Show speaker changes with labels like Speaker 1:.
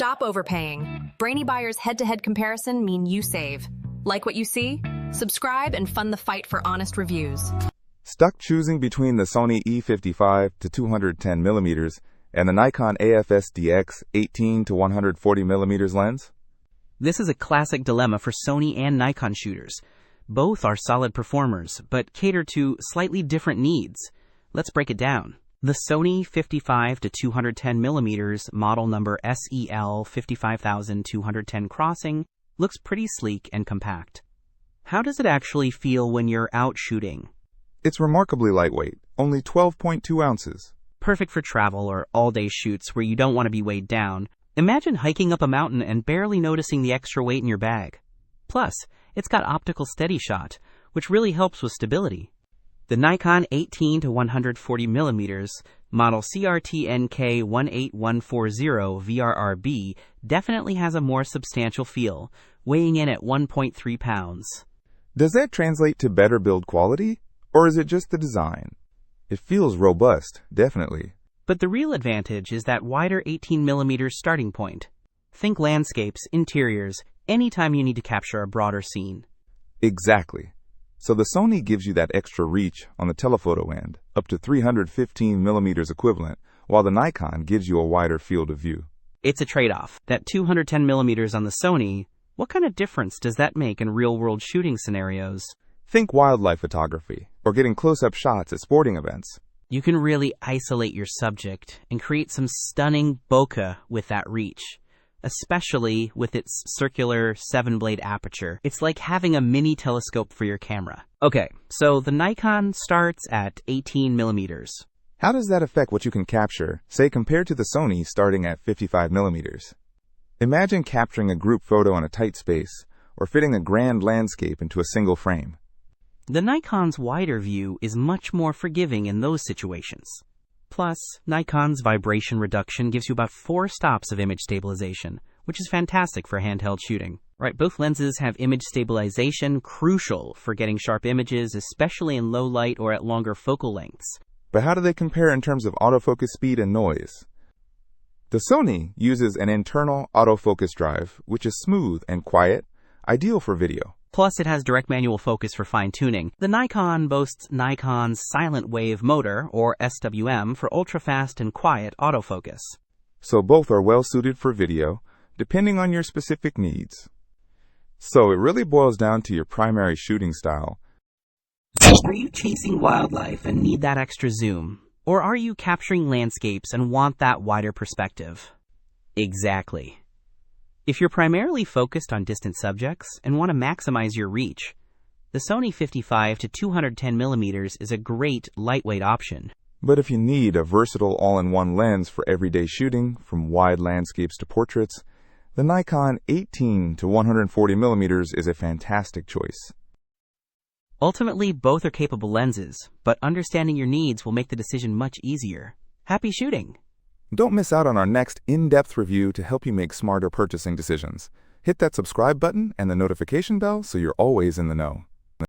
Speaker 1: Stop overpaying. Brainy Buyer's head-to-head comparison mean you save. Like what you see? Subscribe and fund the fight for honest reviews.
Speaker 2: Stuck choosing between the SONY E55 to 210mm and the Nikon AF-S DX 18-140mm lens?
Speaker 3: This is a classic dilemma for Sony and Nikon shooters. Both are solid performers, but cater to slightly different needs. Let's break it down. The Sony 55 to 210mm model number SEL 55210 Crossing looks pretty sleek and compact. How does it actually feel when you're out shooting?
Speaker 2: It's remarkably lightweight, only 12.2 ounces.
Speaker 3: Perfect for travel or all-day shoots where you don't want to be weighed down. Imagine hiking up a mountain and barely noticing the extra weight in your bag. Plus, it's got optical steady shot, which really helps with stability. The Nikon 18-140mm model CRT NK 18-140 definitely has a more substantial feel, weighing in at 1.3 pounds.
Speaker 2: Does that translate to better build quality? Or is it just the design? It feels robust, definitely.
Speaker 3: But the real advantage is that wider 18mm starting point. Think landscapes, interiors, anytime you need to capture a broader scene.
Speaker 2: Exactly. So the Sony gives you that extra reach on the telephoto end, up to 315mm equivalent, while the Nikon gives you a wider field of view.
Speaker 3: It's a trade-off. That 210mm on the Sony, what kind of difference does that make in real-world shooting scenarios?
Speaker 2: Think wildlife photography, or getting close-up shots at sporting events.
Speaker 3: You can really isolate your subject and create some stunning bokeh with that reach. Especially with its circular 7-blade aperture. It's like having a mini telescope for your camera. Okay, so the Nikon starts at 18mm.
Speaker 2: How does that affect what you can capture, say compared to the Sony starting at 55mm? Imagine capturing a group photo in a tight space, or fitting a grand landscape into a single frame.
Speaker 3: The Nikon's wider view is much more forgiving in those situations. Plus, Nikon's vibration reduction gives you about 4 stops of image stabilization, which is fantastic for handheld shooting. Right, both lenses have image stabilization, crucial for getting sharp images, especially in low light or at longer focal lengths.
Speaker 2: But how do they compare in terms of autofocus speed and noise? The Sony uses an internal autofocus drive, which is smooth and quiet, ideal for video.
Speaker 3: Plus, it has direct manual focus for fine-tuning. The Nikon boasts Nikon's silent wave motor, or SWM, for ultra-fast and quiet autofocus.
Speaker 2: So both are well suited for video, depending on your specific needs. So it really boils down to your primary shooting style.
Speaker 3: Are you chasing wildlife and need that extra zoom? Or are you capturing landscapes and want that wider perspective? Exactly. If you're primarily focused on distant subjects and want to maximize your reach, the Sony 55 to 210mm is a great lightweight option.
Speaker 2: But if you need a versatile all-in-one lens for everyday shooting, from wide landscapes to portraits, the Nikon 18-140mm is a fantastic choice.
Speaker 3: Ultimately, both are capable lenses, but understanding your needs will make the decision much easier. Happy shooting!
Speaker 2: Don't miss out on our next in-depth review to help you make smarter purchasing decisions. Hit that subscribe button and the notification bell so you're always in the know.